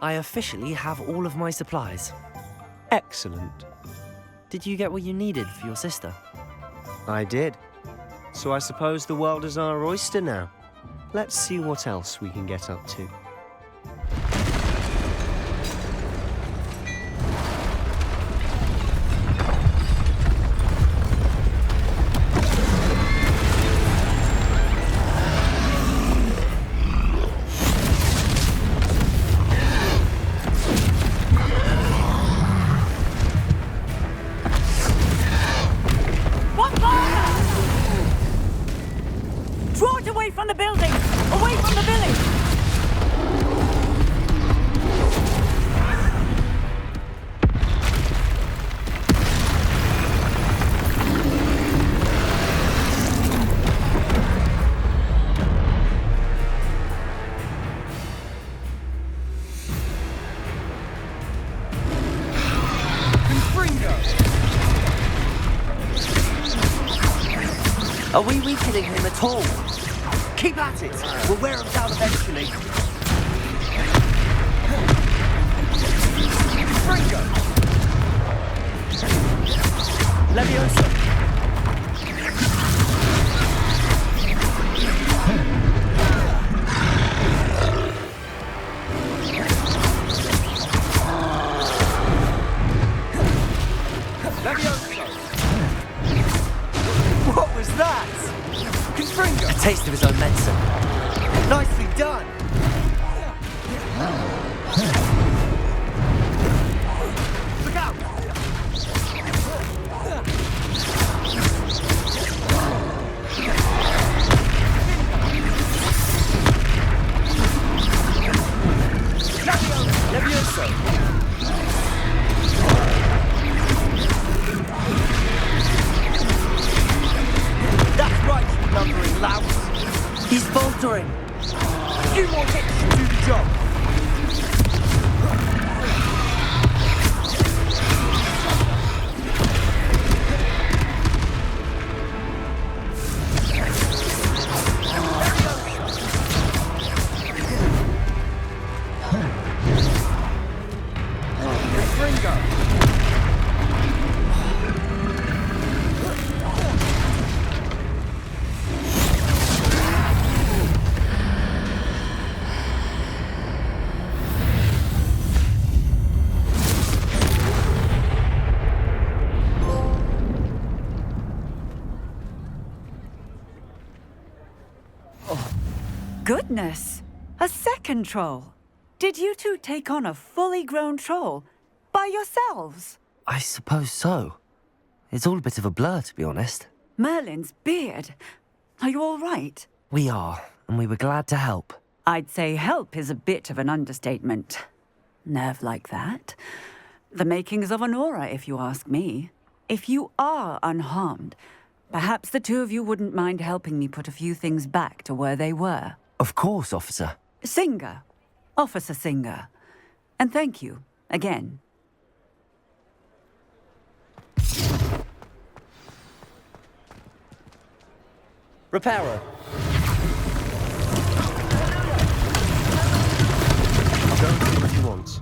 I officially have all of my supplies. Excellent. Did you get what you needed for your sister? I did. So I suppose the world is our oyster now. Let's see what else we can get up to. Are we weakening him at all? Keep at it! We'll wear him down eventually. Fringo! Leviosa! What was that? Confringo! A taste of his own medicine. Nicely done! Look out! Levioso! That's right, you lumbering louse! He's faltering! A few more hits should do the job! Goodness! A second troll! Did you two take on a fully grown troll? By yourselves? I suppose so. It's all a bit of a blur, to be honest. Merlin's beard! Are you all right? We are, and we were glad to help. I'd say help is a bit of an understatement. Nerve like that. The makings of an aura, if you ask me. If you are unharmed, perhaps the two of you wouldn't mind helping me put a few things back to where they were. Of course, officer. Singer. Officer Singer. And thank you, again. Reparo. Go and see what you want.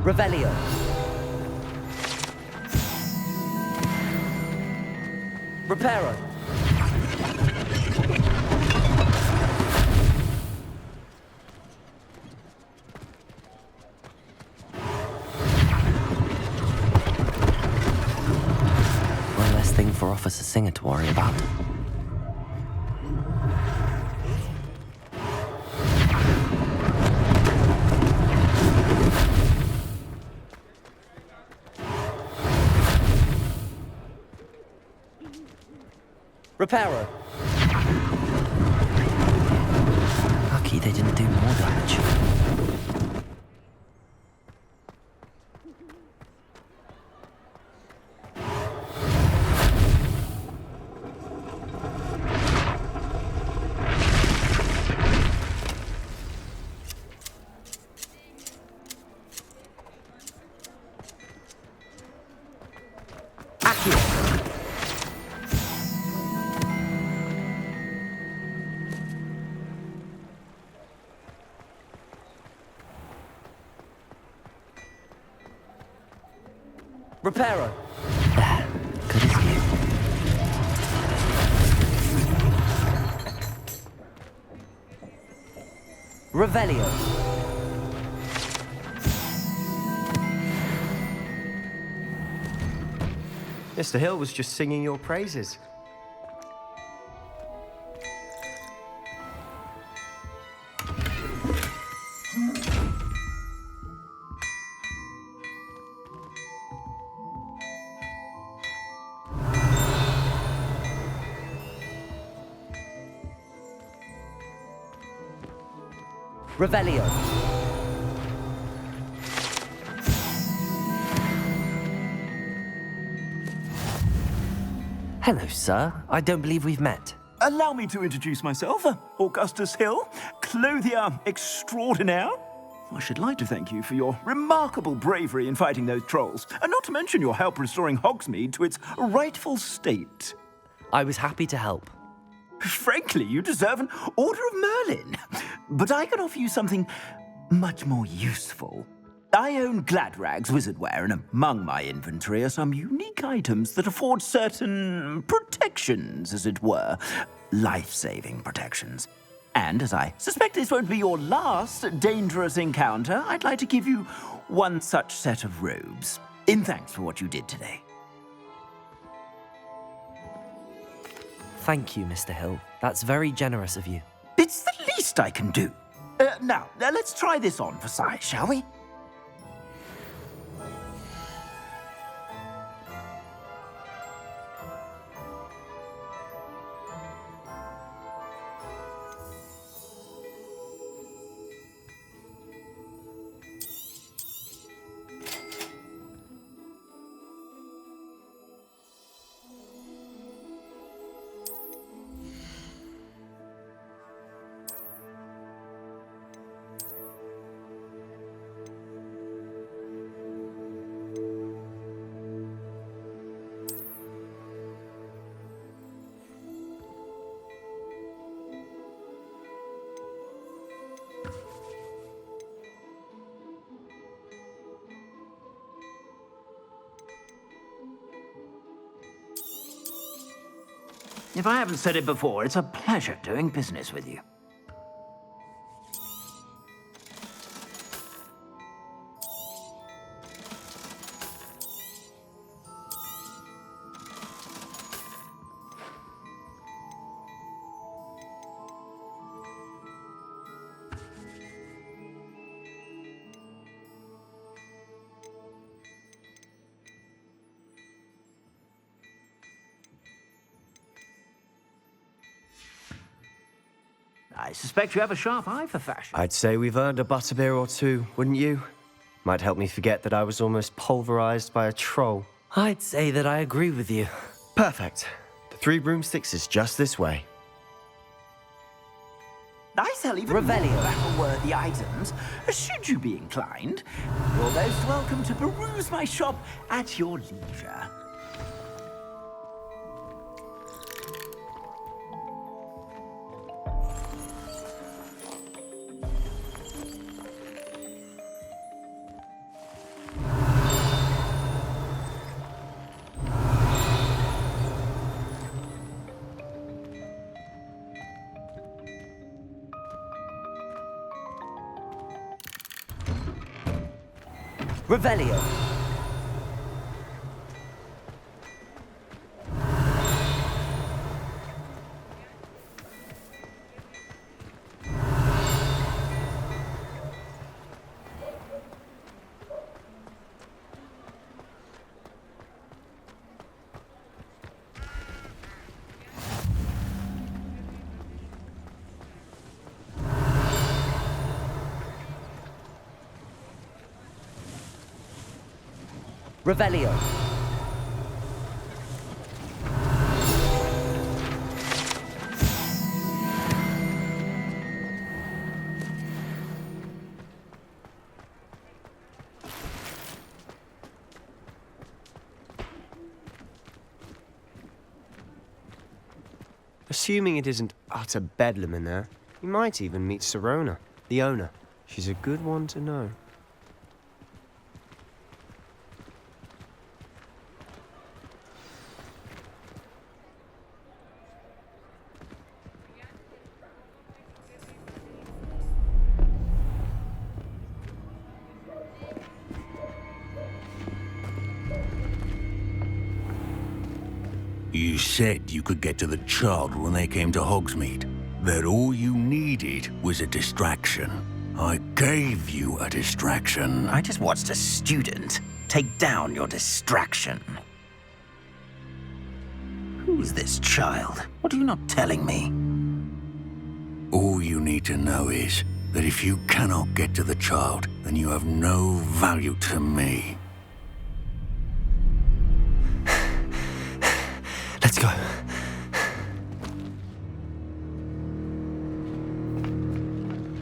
Revelio. Reparo. One less thing for Officer Singer to worry about. Reparo. Lucky they didn't do more damage. Reparo. Good as new. Revelio. Mr. Hill was just singing your praises. Revelio. Hello, sir. I don't believe we've met. Allow me to introduce myself, Augustus Hill, clothier extraordinaire. I should like to thank you for your remarkable bravery in fighting those trolls, and not to mention your help restoring Hogsmeade to its rightful state. I was happy to help. Frankly, you deserve an Order of Merlin. But I can offer you something much more useful. I own Gladrag's wizardware, and among my inventory are some unique items that afford certain protections, as it were. Life-saving protections. And as I suspect this won't be your last dangerous encounter, I'd like to give you one such set of robes, in thanks for what you did today. Thank you, Mr. Hill. That's very generous of you. It's the least I can do. Now, let's try this on for size, shall we? If I haven't said it before, it's a pleasure doing business with you. I suspect you have a sharp eye for fashion. I'd say we've earned a butterbeer or two, wouldn't you? Might help me forget that I was almost pulverized by a troll. I'd say that I agree with you. Perfect. The 3 broomsticks is just this way. I sell even Revelio. more battle-worthy items, should you be inclined. You're most welcome to peruse my shop at your leisure. Revelio. Revelio. Assuming it isn't utter bedlam in there, you might even meet Sirona, the owner. She's a good one to know. You said you could get to the child when they came to Hogsmeade. That all you needed was a distraction. I gave you a distraction. I just watched a student take down your distraction. Who's this child? What are you not telling me? All you need to know is that if you cannot get to the child, then you have no value to me. Let's go.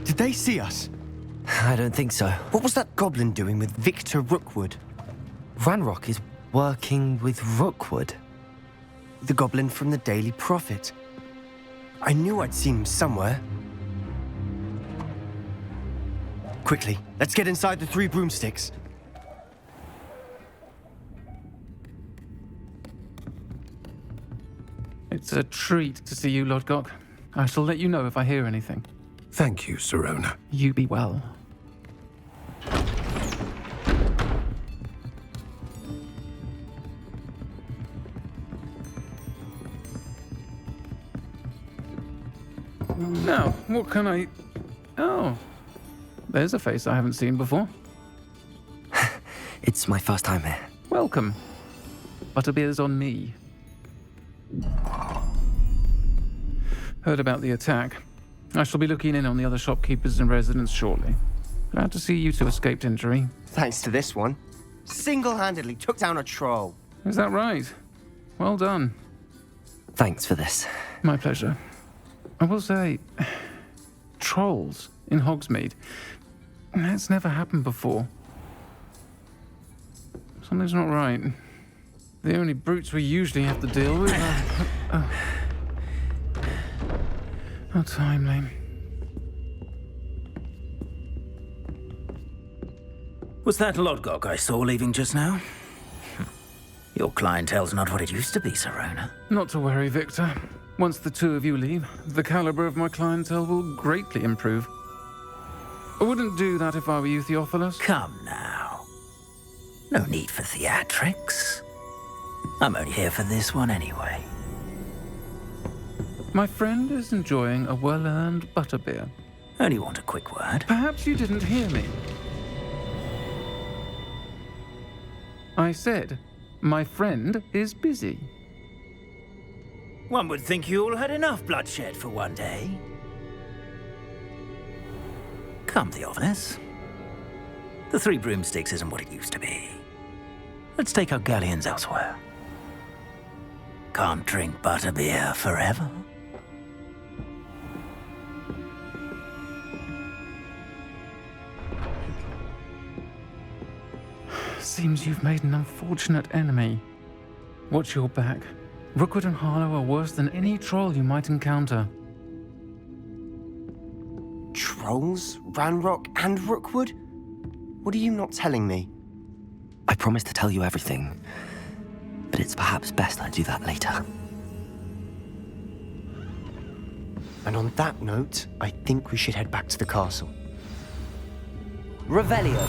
Did they see us? I don't think so. What was that goblin doing with Victor Rookwood? Ranrock is working with Rookwood. The goblin from the Daily Prophet. I knew I'd seen him somewhere. Quickly, let's get inside the 3 broomsticks. It's a treat to see you, Lodgok. I shall let you know if I hear anything. Thank you, Sirona. You be well. Now, what can I... Oh, there's a face I haven't seen before. It's my first time here. Welcome. Butterbeer's on me. Heard about the attack. I shall be looking in on the other shopkeepers and residents shortly. Glad to see you two escaped injury. Thanks to this one. Single-handedly took down a troll. Is that right? Well done. Thanks for this. My pleasure. I will say, trolls in Hogsmeade. That's never happened before. Something's not right. The only brutes we usually have to deal with are... How timely. Was that Lodgok I saw leaving just now? Your clientele's not what it used to be, Sirona. Not to worry, Victor. Once the two of you leave, the caliber of my clientele will greatly improve. I wouldn't do that if I were you, Theophilus. Come now. No need for theatrics. I'm only here for this one anyway. My friend is enjoying a well-earned butterbeer. Only want a quick word. Perhaps you didn't hear me. I said, my friend is busy. One would think you all had enough bloodshed for one day. Come, Theophilus. The 3 broomsticks isn't what it used to be. Let's take our galleons elsewhere. Can't drink butterbeer forever. Seems you've made an unfortunate enemy. Watch your back. Rookwood and Harlow are worse than any troll you might encounter. Trolls, Ranrock, and Rookwood? What are you not telling me? I promised to tell you everything, but it's perhaps best I do that later. And on that note, I think we should head back to the castle. Revelio.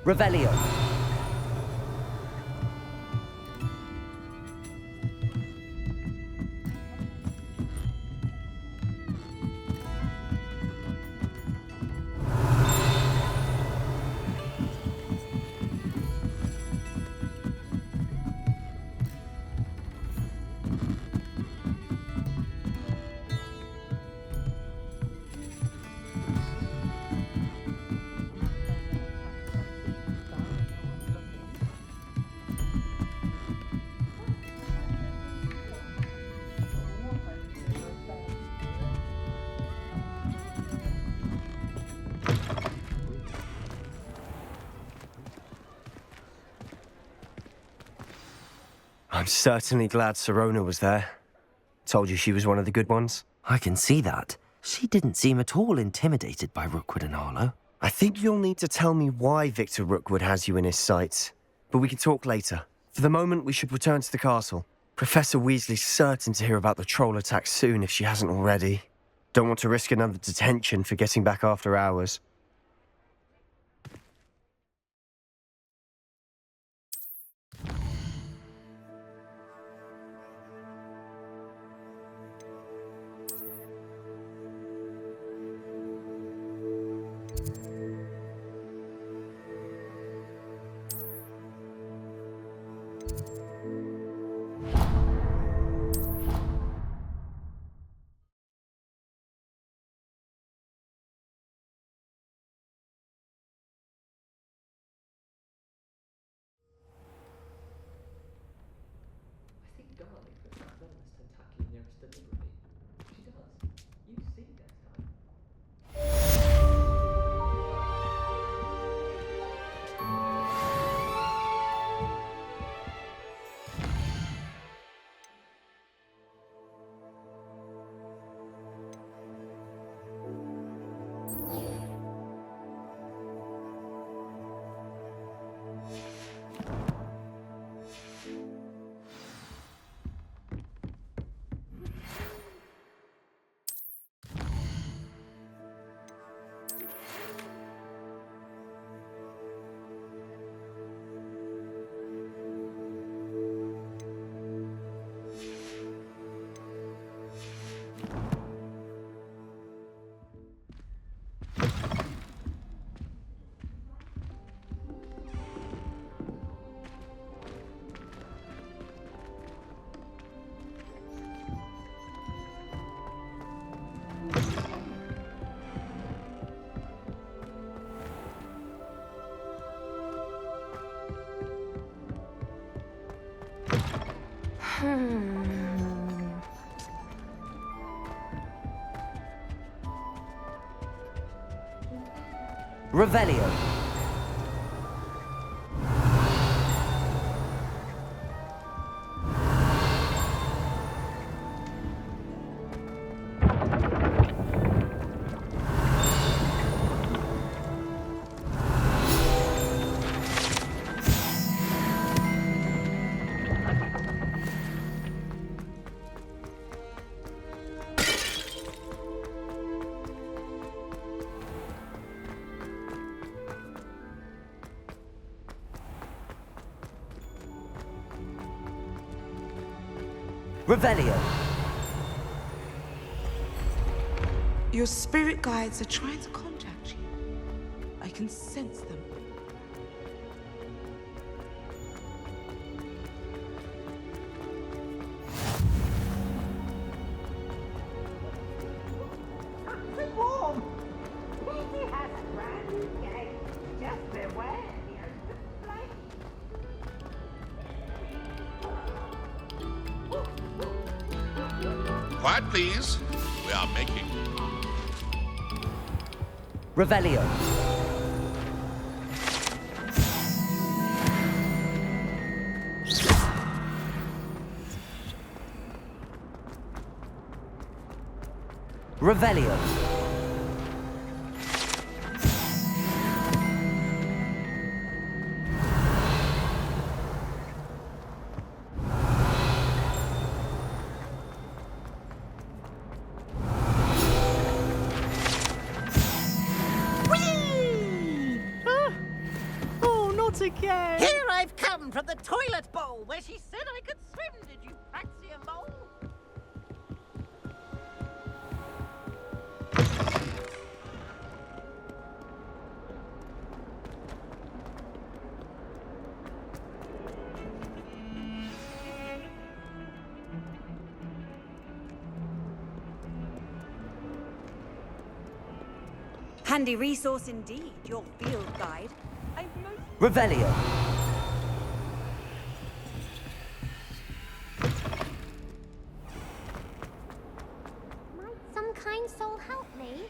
Revelio. I'm certainly glad Sirona was there. Told you she was one of the good ones. I can see that. She didn't seem at all intimidated by Rookwood and Harlow. I think you'll need to tell me why Victor Rookwood has you in his sights. But we can talk later. For the moment, we should return to the castle. Professor Weasley's certain to hear about the troll attack soon if she hasn't already. Don't want to risk another detention for getting back after hours. Revelio. Revelio. Your spirit guides are trying to contact you. I can sense them. Quiet, please. We are making. Revelio. Revelio. Again. Here I've come from the toilet bowl where she said I could swim. Did you fancy a mole? Handy resource indeed, your field guide. Revelio. Might some kind soul help me?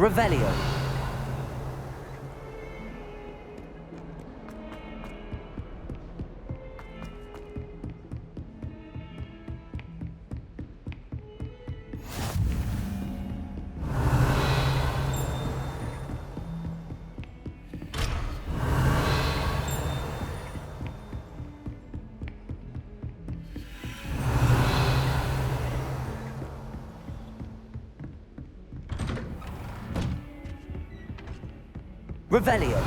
Revelio. Revelio.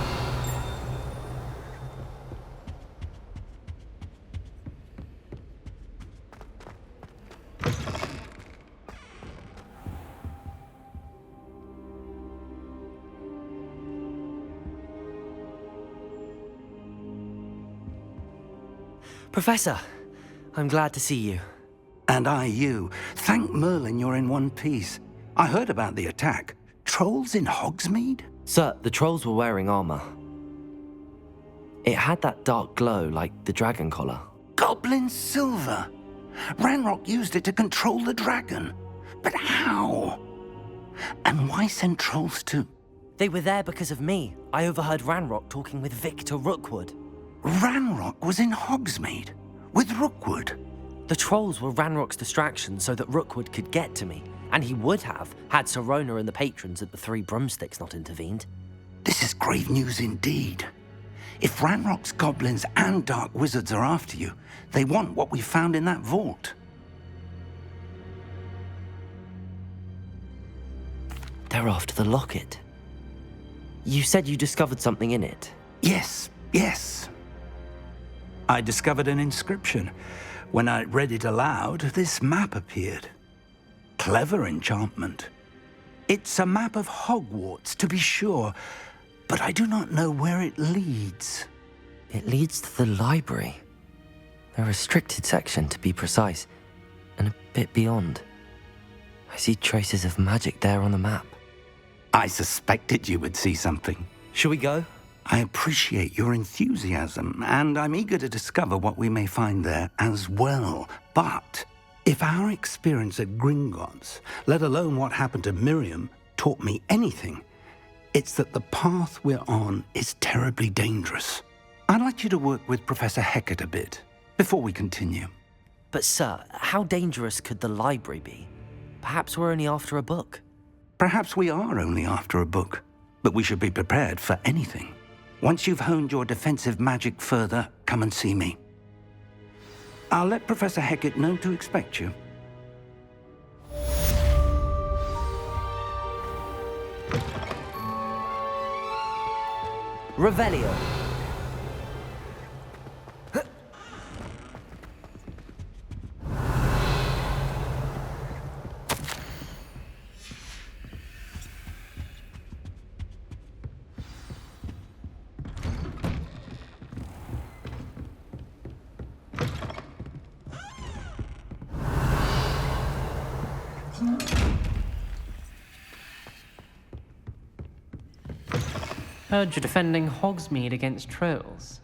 Professor, I'm glad to see you. And I you. Thank Merlin you're in one piece. I heard about the attack. Trolls in Hogsmeade? Sir, the trolls were wearing armor. It had that dark glow like the dragon collar. Goblin silver. Ranrock used it to control the dragon. But how? And why send trolls too? They were there because of me. I overheard Ranrock talking with Victor Rookwood. Ranrock was in Hogsmeade with Rookwood. The trolls were Ranrock's distraction so that Rookwood could get to me. And he would have, had Sirona and the patrons at the Three Broomsticks not intervened. This is grave news indeed. If Ranrock's goblins and dark wizards are after you, they want what we found in that vault. They're after the locket. You said you discovered something in it. Yes. I discovered an inscription. When I read it aloud, this map appeared. Clever enchantment. It's a map of Hogwarts, to be sure, but I do not know where it leads. It leads to the library. A restricted section, to be precise, and a bit beyond. I see traces of magic there on the map. I suspected you would see something. Shall we go? I appreciate your enthusiasm, and I'm eager to discover what we may find there as well. But if our experience at Gringotts, let alone what happened to Miriam, taught me anything, it's that the path we're on is terribly dangerous. I'd like you to work with Professor Hecat a bit before we continue. But sir, how dangerous could the library be? Perhaps we're only after a book. Perhaps we are only after a book, but we should be prepared for anything. Once you've honed your defensive magic further, come and see me. I'll let Professor Hecat know to expect you. Revelio. Heard you're defending Hogsmeade against trolls.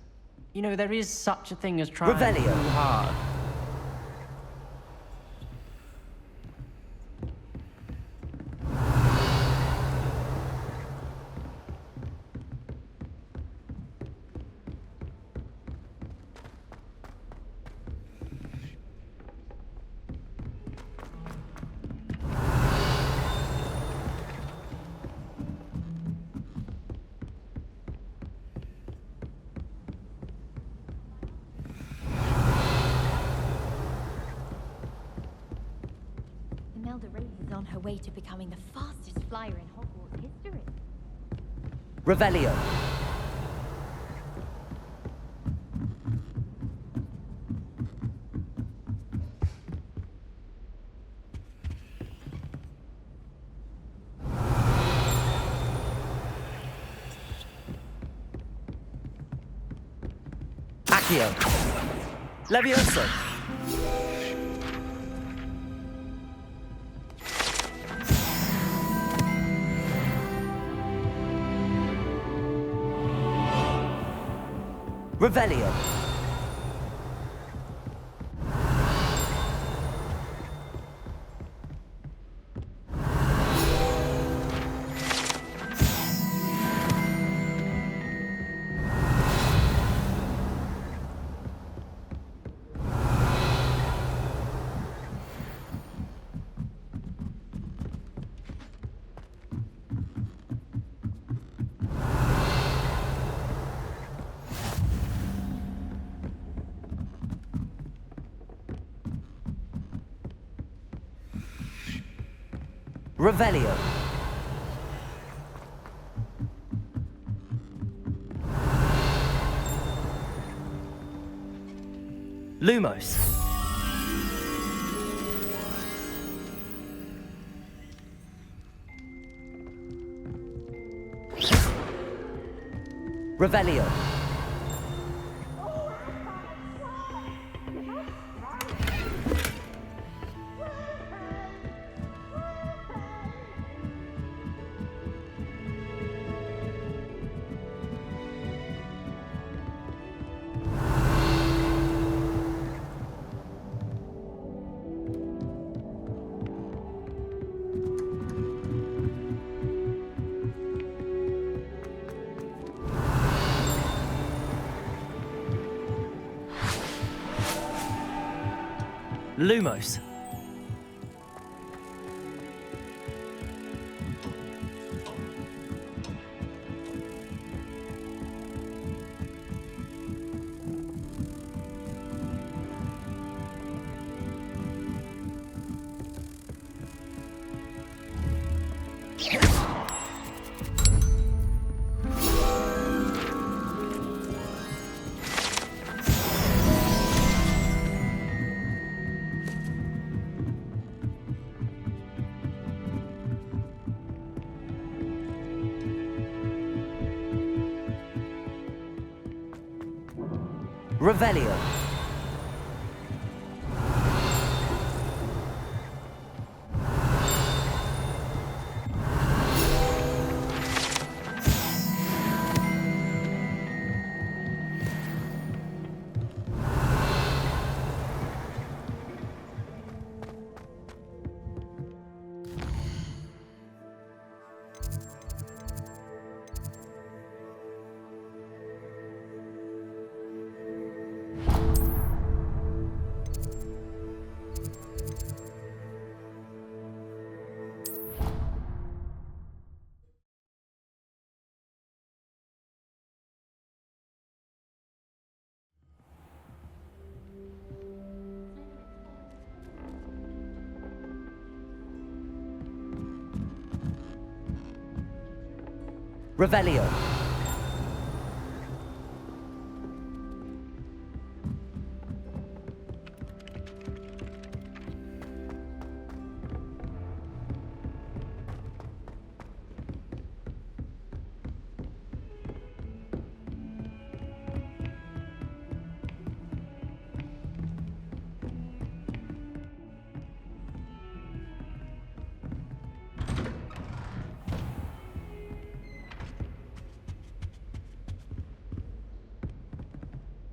You know, there is such a thing as trying Revelio. too hard. Imelda Wraith is on her way to becoming the fastest flyer in Hogwarts history. Revelio. Accio. Levioso. Revelio. Revelio. Lumos. Revelio. Lumos. Revelio. Revelio.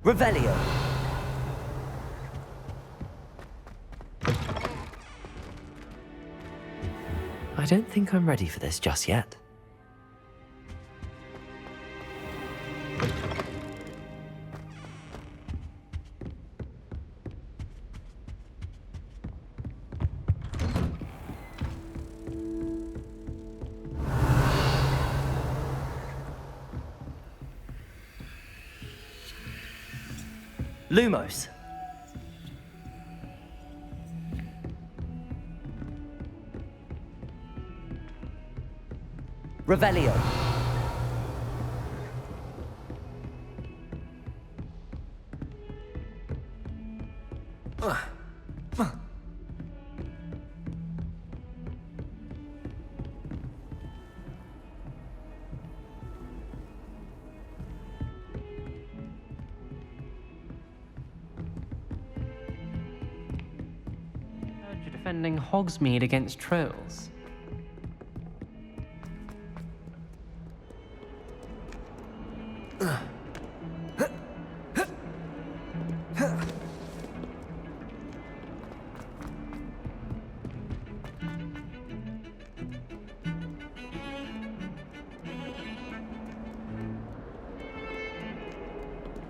Revelio. I don't think I'm ready for this just yet. Lumos. Revelio. You're defending Hogsmeade against trolls.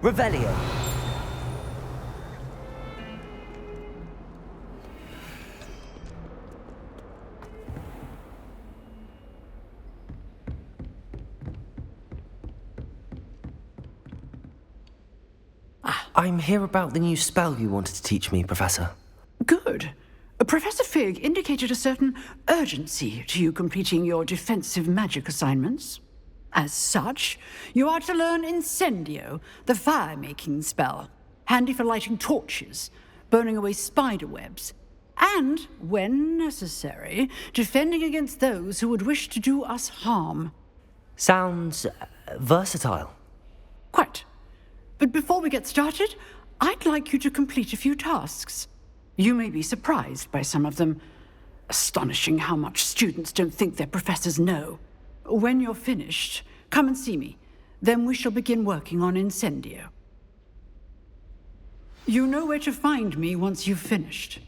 Revelio. I'm here about the new spell you wanted to teach me, Professor. Good. Professor Fig indicated a certain urgency to you completing your defensive magic assignments. As such, you are to learn Incendio, the fire-making spell, handy for lighting torches, burning away spider webs, and, when necessary, defending against those who would wish to do us harm. Sounds versatile. Quite. But before we get started, I'd like you to complete a few tasks. You may be surprised by some of them. Astonishing how much students don't think their professors know. When you're finished, come and see me. Then we shall begin working on Incendio. You know where to find me once you've finished.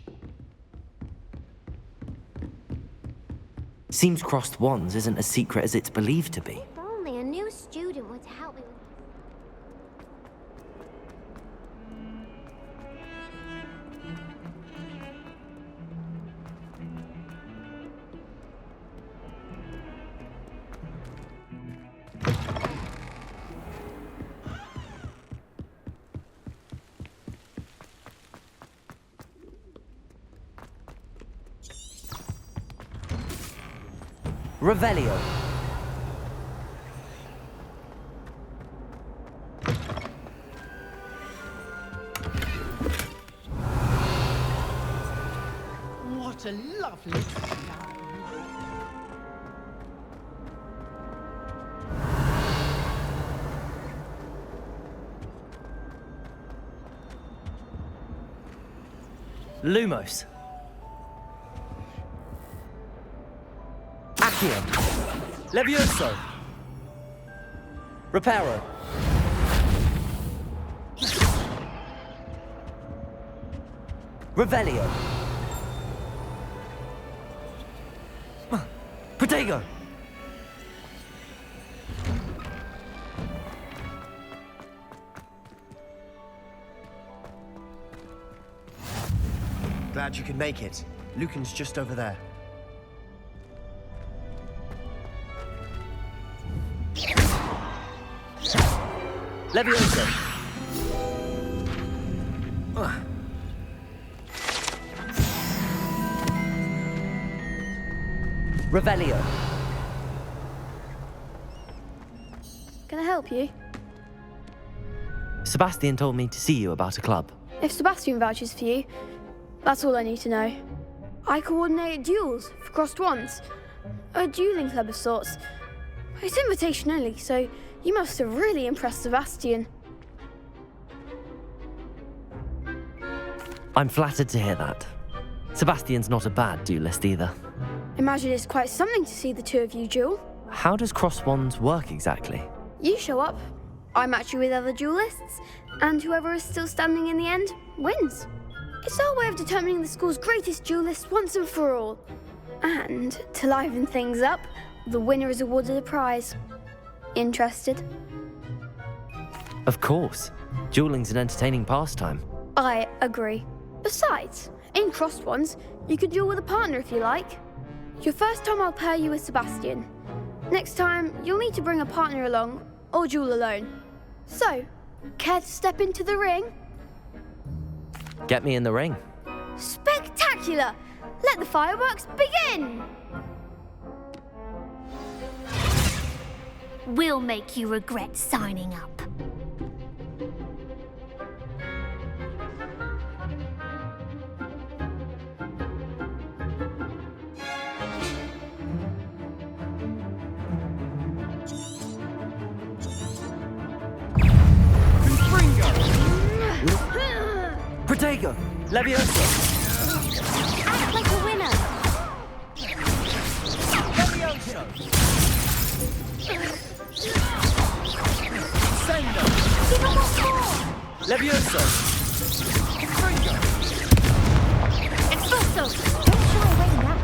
Seems crossed wands isn't as secret as it's believed to be. If only a new student would help me with... Revelio. What a lovely sky. Lumos. Accio. Levioso. Reparo. Revelio. Protego. Glad you could make it. Lucan's just over there. Levioso. Revelio. Can I help you? Sebastian told me to see you about a club. If Sebastian vouches for you, that's all I need to know. I coordinate duels for crossed wands. A dueling club of sorts. It's invitation only, so you must have really impressed Sebastian. I'm flattered to hear that. Sebastian's not a bad duelist either. Imagine it's quite something to see the two of you duel. How does cross wands work exactly? You show up, I match you with other duelists, and whoever is still standing in the end wins. It's our way of determining the school's greatest duelist once and for all. And to liven things up, the winner is awarded a prize. Interested? Of course. Dueling's an entertaining pastime. I agree. Besides, in crossed wands, you can duel with a partner if you like. Your first time I'll pair you with Sebastian. Next time, you'll need to bring a partner along, or duel alone. So, care to step into the ring? Get me in the ring. Spectacular! Let the fireworks begin! We'll make you regret signing up. Protego! Levioso! Act like a winner. Levioso! Sendo! Give him what's more. Levioso! Fringo! Expulso. Don't show away now.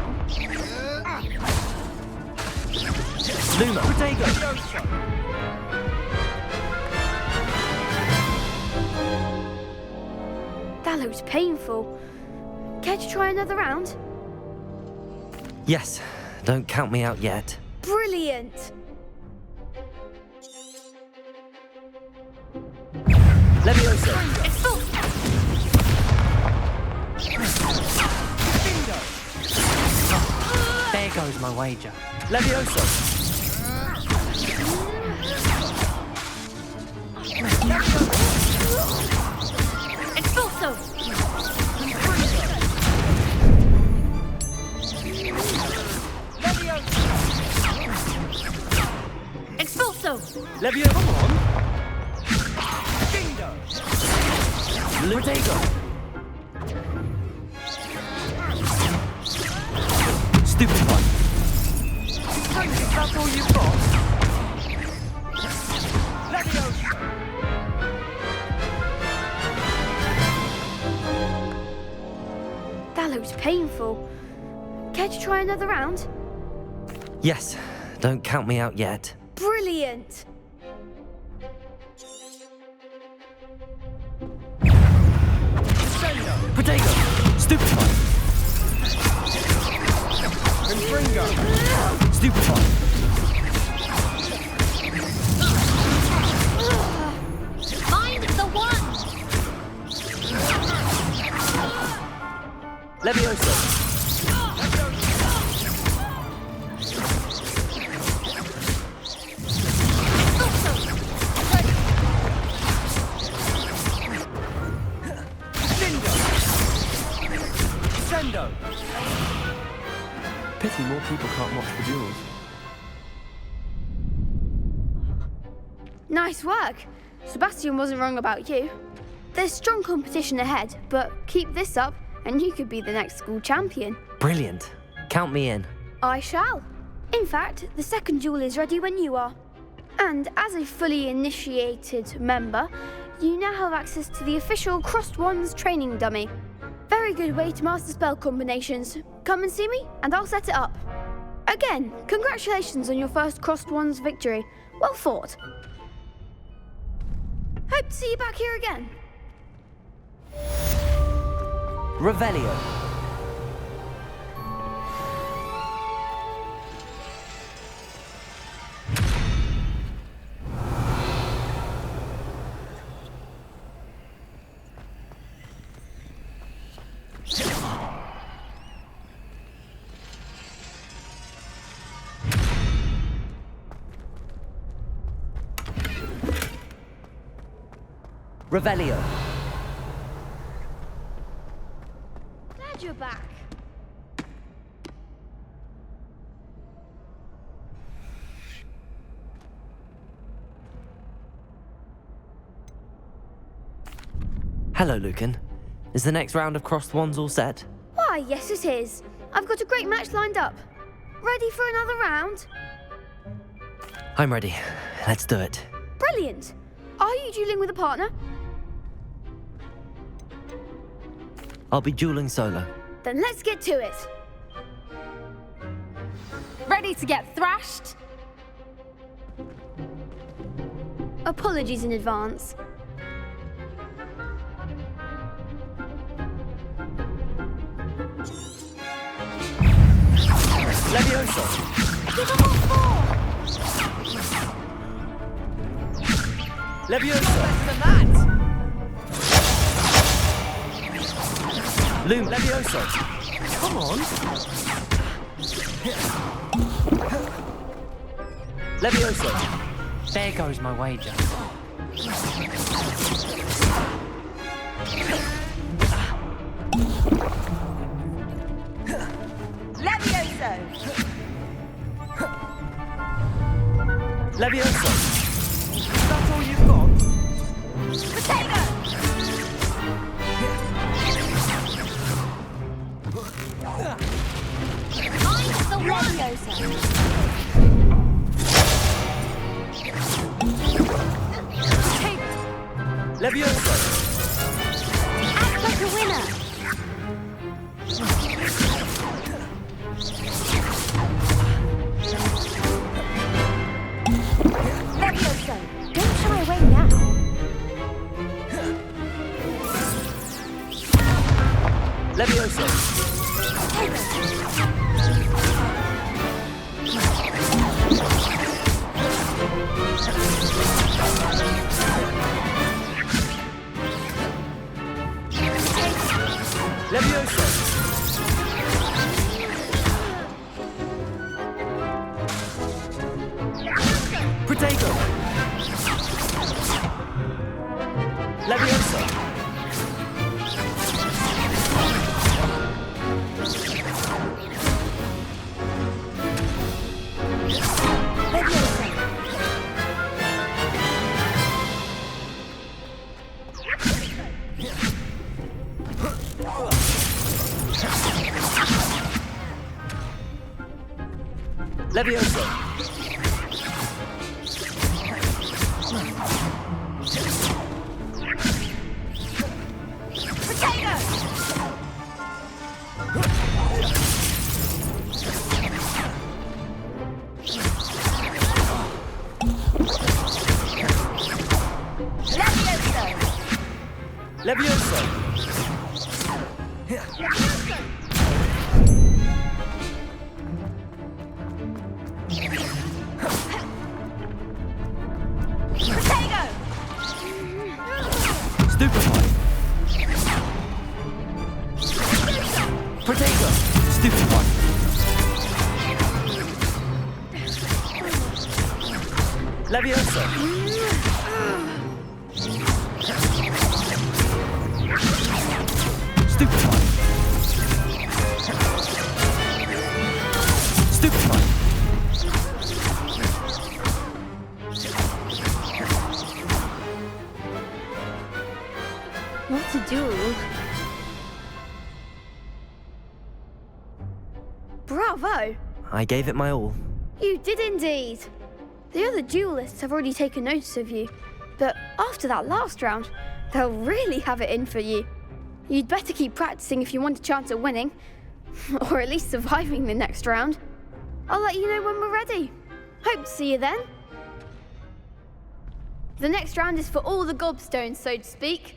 Luma! Protego! Levioso! That looks painful. Care to try another round? Yes, don't count me out yet. Brilliant! Levioso! There goes my wager. Levioso! Expulso. Expulso. Levioso! Come on! Dingo! Protego! Stupid one! That's all you've got? Levioso! That looks painful. Care to try another round? Yes, don't count me out yet. Brilliant! Protego! Stupid one! Confringo! Stupid one! Find the one. Levioso! Sendo! Pity more people can't watch the duels. Nice work. Sebastian wasn't wrong about you. There's strong competition ahead, but keep this up and you could be the next school champion. Brilliant. Count me in. I shall. In fact, the second duel is ready when you are. And as a fully initiated member, you now have access to the official Crossed Wands training dummy. Very good way to master spell combinations. Come and see me, and I'll set it up. Again, congratulations on your first Crossed Wands victory. Well fought. Hope to see you back here again. Revelio! Revelio! Glad you're back. Hello, Lucan. Is the next round of Crossed Wands all set? Why, yes it is. I've got a great match lined up. Ready for another round? I'm ready. Let's do it. Brilliant. Are you dueling with a partner? I'll be dueling solo. Then let's get to it. Ready to get thrashed? Apologies in advance. Levioso! Give him what's more. Levioso! Than that! Loom! Levioso! Come on! Levioso! There goes my wager. Levioso! Levioso! Is that all you've got? Potato! I'm the one. Levioso! Levioso! Act like a winner. Levioso, don't shy away now. Levioso! Levioso! Protego! Levioso! Levioso! Potato! Levioso! Levioso! Potato! Stupefy! Protego! Stupefy! Levioso! Stupefy! Stupefy! What a duel. Bravo! I gave it my all. You did indeed. The other duelists have already taken notice of you, but after that last round, they'll really have it in for you. You'd better keep practicing if you want a chance at winning, or at least surviving the next round. I'll let you know when we're ready. Hope to see you then. The next round is for all the gobstones, so to speak.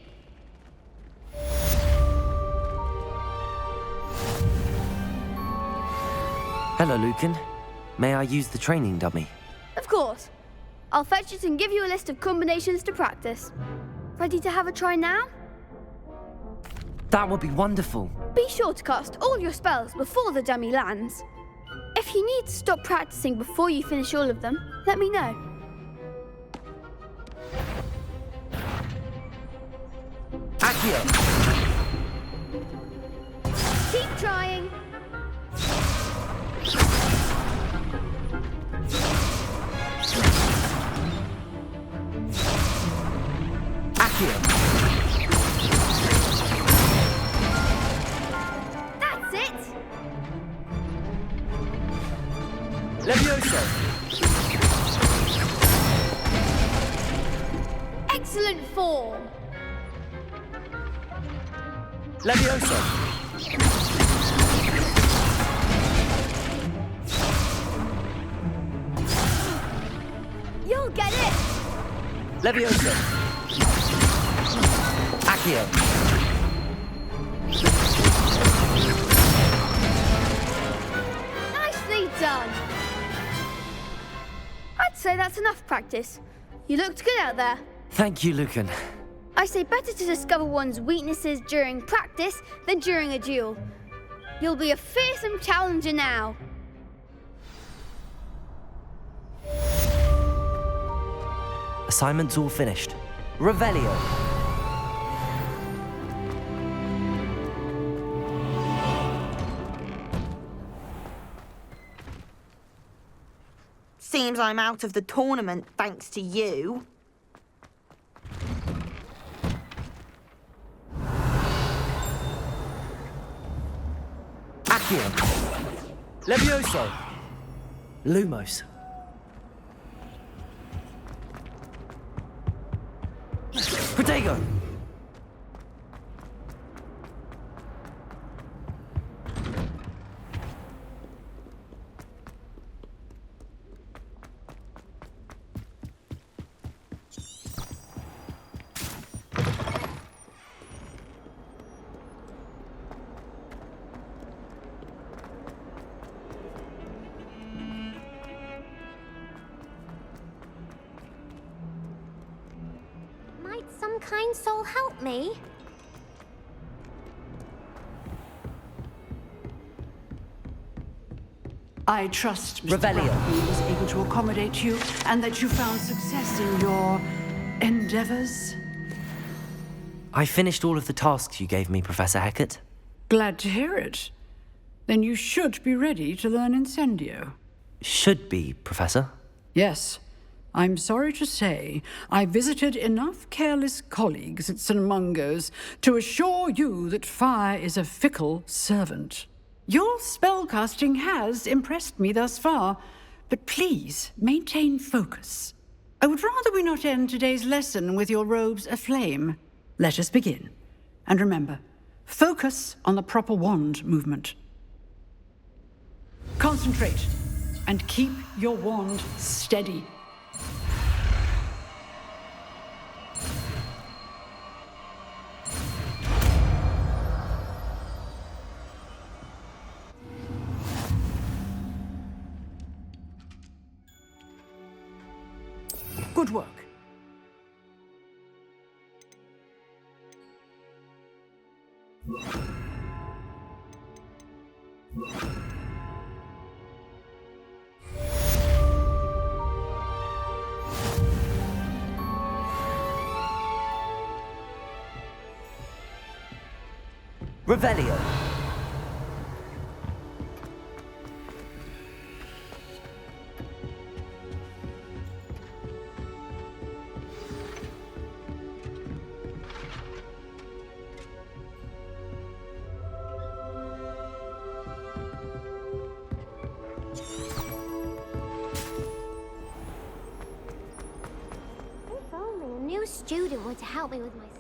Hello, Lucan. May I use the training dummy? Of course. I'll fetch it and give you a list of combinations to practice. Ready to have a try now? That would be wonderful. Be sure to cast all your spells before the dummy lands. If you need to stop practicing before you finish all of them, let me know. Accio! Keep trying. Accio! That's it. Levioso! Excellent form. Levioso! You'll get it. Levioso! Accio! Nicely done. I'd say that's enough practice. You looked good out there. Thank you, Lucan. I say better to discover one's weaknesses during practice than during a duel. You'll be a fearsome challenger now. Assignment's all finished. Revelio. Seems I'm out of the tournament thanks to you. Accio. Levioso. Lumos. Protego. Might some kind soul help me? I trust Mr. Bradley was able to accommodate you and that you found success in your endeavors. I finished all of the tasks you gave me, Professor Hecat. Glad to hear it. Then you should be ready to learn Incendio. Should be, Professor. Yes. I'm sorry to say, I visited enough careless colleagues at St. Mungo's to assure you that fire is a fickle servant. Your spellcasting has impressed me thus far, but please maintain focus. I would rather we not end today's lesson with your robes aflame. Let us begin. And remember, focus on the proper wand movement. Concentrate, and keep your wand steady. Good work. Revelio. If only a new student were to help me with my study.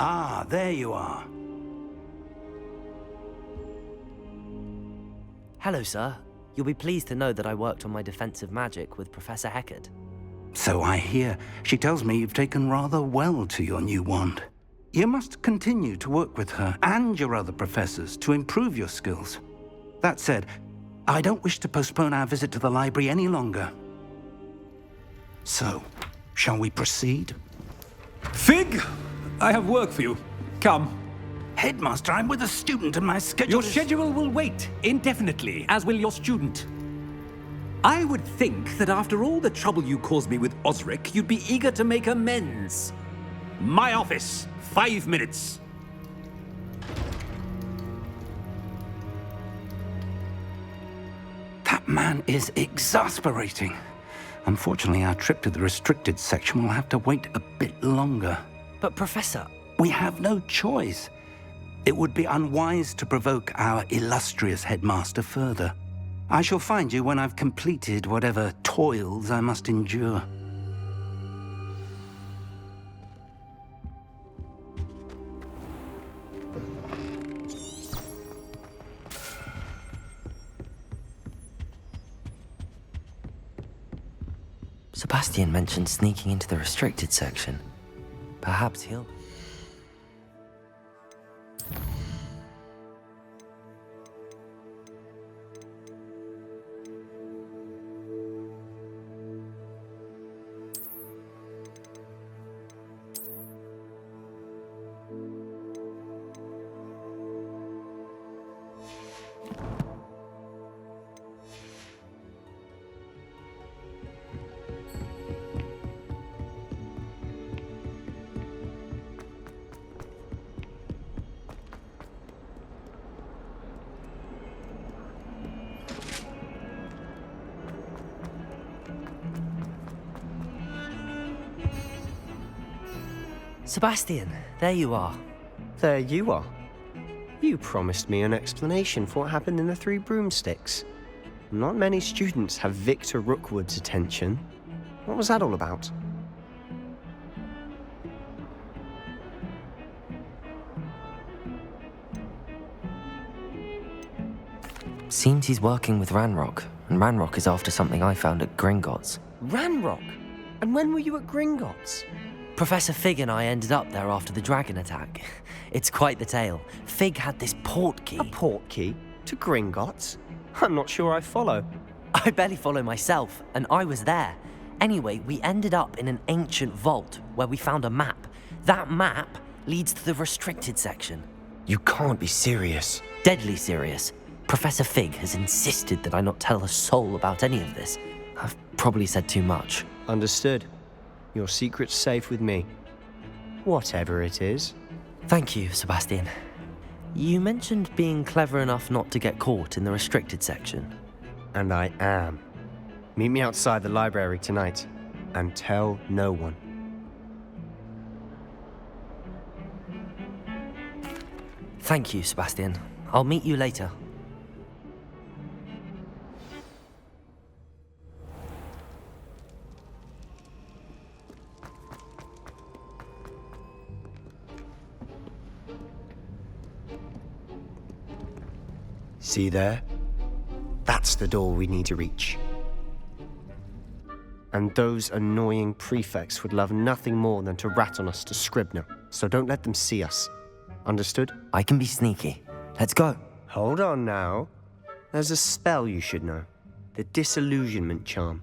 Ah, there you are. Hello, sir. You'll be pleased to know that I worked on my defensive magic with Professor Hecat. So I hear. She tells me you've taken rather well to your new wand. You must continue to work with her and your other professors to improve your skills. That said, I don't wish to postpone our visit to the library any longer. So, shall we proceed? Fig! I have work for you. Come. Headmaster, I'm with a student and my schedule Your schedule will wait indefinitely, as will your student. I would think that after all the trouble you caused me with Osric, you'd be eager to make amends. My office, 5 minutes. That man is exasperating. Unfortunately, our trip to the restricted section will have to wait a bit longer. But, Professor... We have no choice. It would be unwise to provoke our illustrious headmaster further. I shall find you when I've completed whatever toils I must endure. Sebastian mentioned sneaking into the restricted section. Perhaps he'll... Sebastian, there you are. There you are. You promised me an explanation for what happened in the Three Broomsticks. Not many students have Victor Rookwood's attention. What was that all about? Seems he's working with Ranrock, and Ranrock is after something I found at Gringotts. Ranrock? And when were you at Gringotts? Professor Fig and I ended up there after the dragon attack. It's quite the tale. Fig had this port key. A port key? To Gringotts? I'm not sure I follow. I barely follow myself, and I was there. Anyway, we ended up in an ancient vault where we found a map. That map leads to the restricted section. You can't be serious. Deadly serious. Professor Fig has insisted that I not tell a soul about any of this. I've probably said too much. Understood. Your secret's safe with me. Whatever it is. Thank you, Sebastian. You mentioned being clever enough not to get caught in the restricted section. And I am. Meet me outside the library tonight, and tell no one. Thank you, Sebastian. I'll meet you later. See there? That's the door we need to reach. And those annoying prefects would love nothing more than to rat on us to Scribner, so don't let them see us. Understood? I can be sneaky. Let's go. Hold on now. There's a spell you should know. The Disillusionment Charm.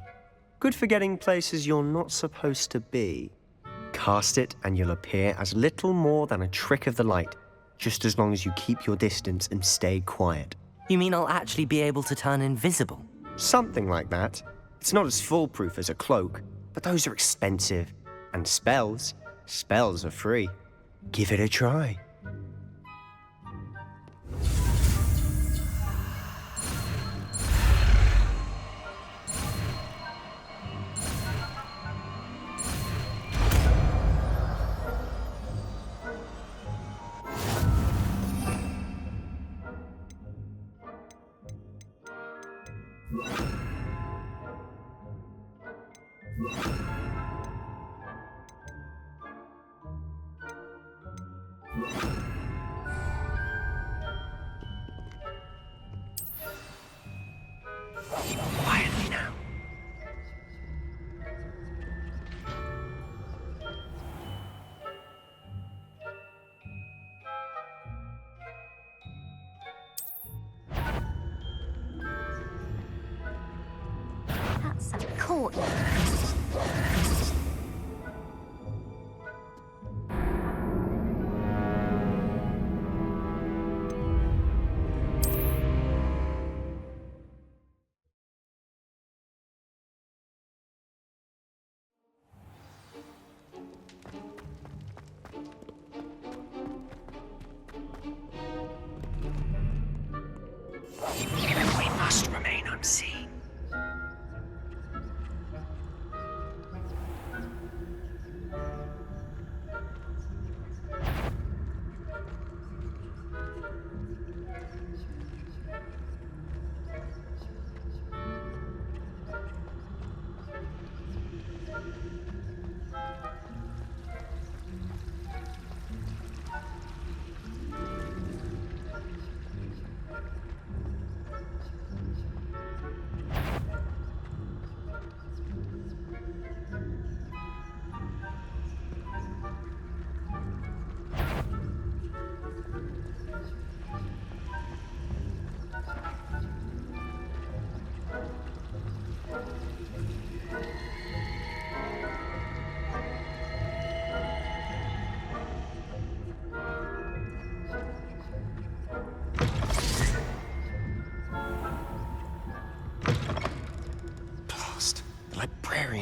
Good for getting places you're not supposed to be. Cast it and you'll appear as little more than a trick of the light, just as long as you keep your distance and stay quiet. You mean I'll actually be able to turn invisible? Something like that. It's not as foolproof as a cloak, but those are expensive. And spells are free. Give it a try. Quietly now. That's a courtyard. We must remain unseen.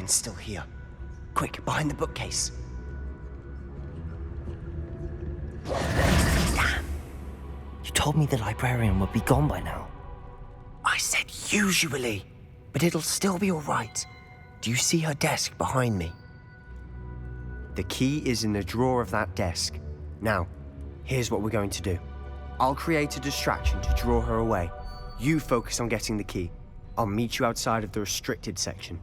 Merlin's still here. Quick, behind the bookcase. Damn. You told me the librarian would be gone by now. I said usually, but it'll still be all right. Do you see her desk behind me? The key is in the drawer of that desk. Now, here's what we're going to do. I'll create a distraction to draw her away. You focus on getting the key. I'll meet you outside of the restricted section.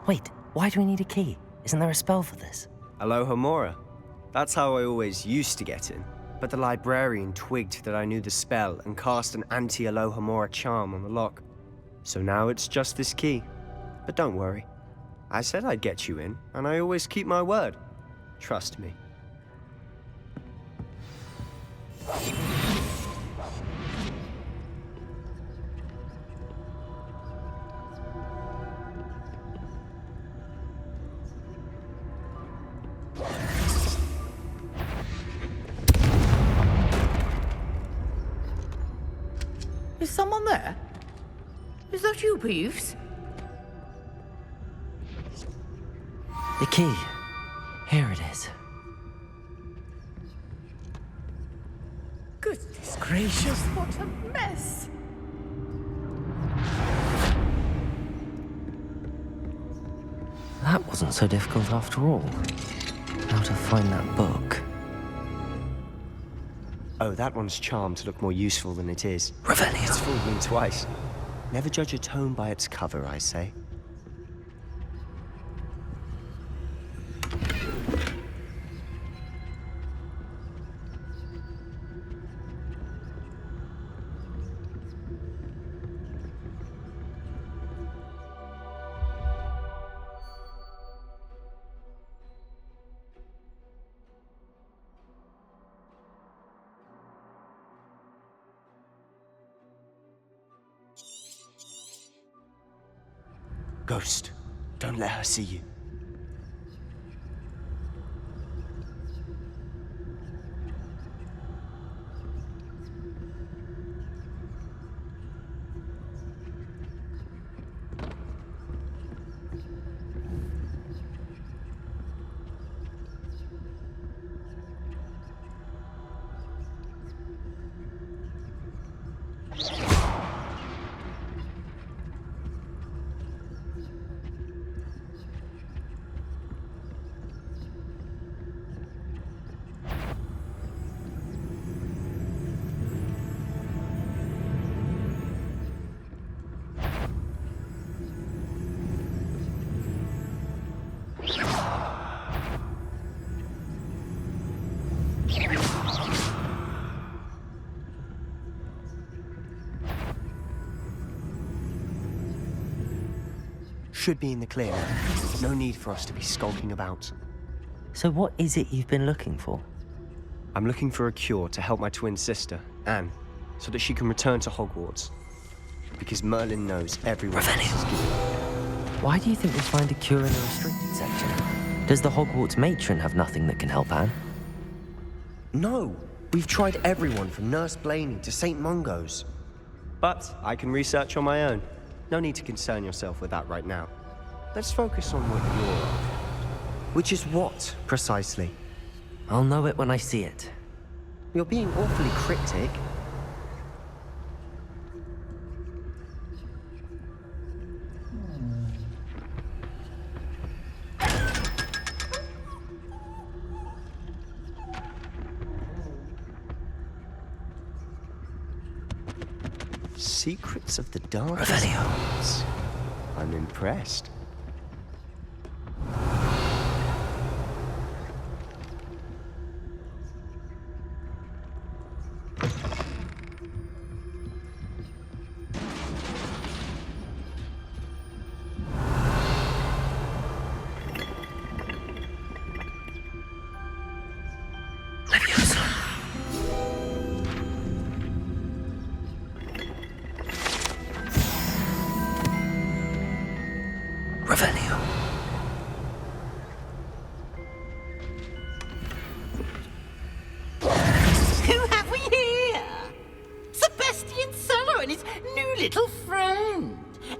Wait, why do we need a key? Isn't there a spell for this? Alohomora. That's how I always used to get in. But the librarian twigged that I knew the spell and cast an anti-Alohomora charm on the lock. So now it's just this key. But don't worry. I said I'd get you in, and I always keep my word. Trust me. Is someone there? Is that you, Peeves? The key. Here it is. Goodness gracious, what a mess! That wasn't so difficult after all. How to find that book. Oh, that one's charmed to look more useful than it is. Revelio. It's fooled me twice. Never judge a tome by its cover, I say. Ghost, don't let her see you. Should be in the clear now. No need for us to be skulking about. So what is it you've been looking for? I'm looking for a cure to help my twin sister, Anne, so that she can return to Hogwarts. Because Merlin knows everyone else is giving up. Why do you think we'll find a cure in the restricted section? Does the Hogwarts matron have nothing that can help Anne? No! We've tried everyone from Nurse Blaney to St. Mungo's. But I can research on my own. No need to concern yourself with that right now. Let's focus on what you're after. Which is what, precisely? I'll know it when I see it. You're being awfully cryptic. Secrets of the Dark Arts. I'm impressed.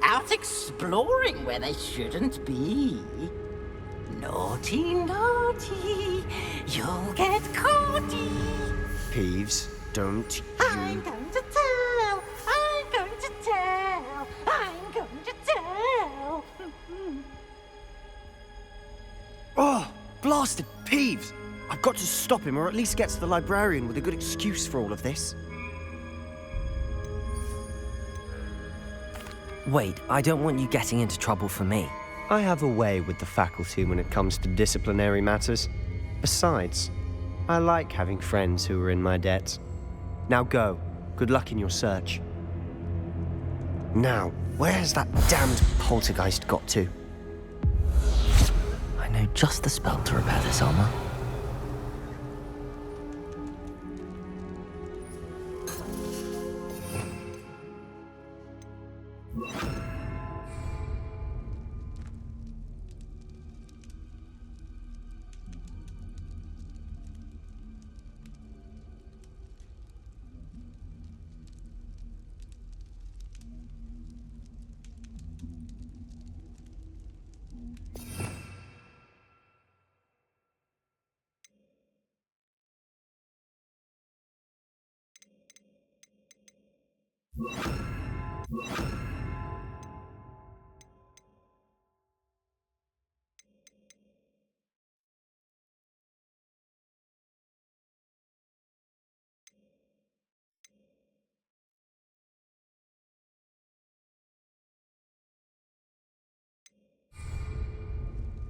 out exploring where they shouldn't be. Naughty, naughty, you'll get caughty. Peeves, don't I'm going to tell, I'm going to tell, I'm going to tell. Oh, blasted Peeves! I've got to stop him, or at least get to the librarian with a good excuse for all of this. Wait, I don't want you getting into trouble for me. I have a way with the faculty when it comes to disciplinary matters. Besides, I like having friends who are in my debt. Now go. Good luck in your search. Now, where has that damned poltergeist got to? I know just the spell to repair this armor.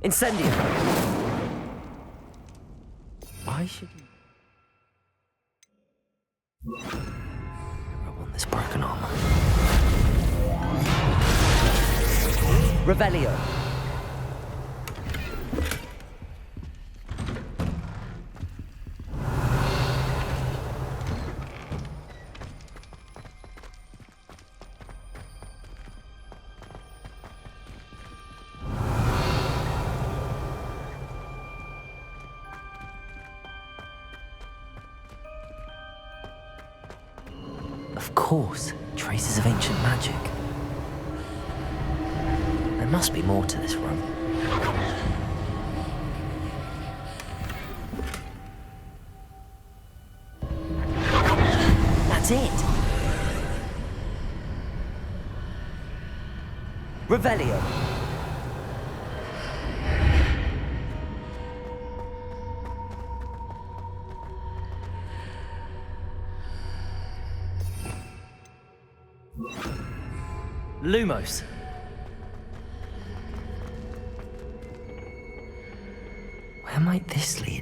Incendio! Why should you... Rub on this broken armor. Revelio! Of course, traces of ancient magic. There must be more to this room. That's it! Revelio! Lumos. Where might this lead?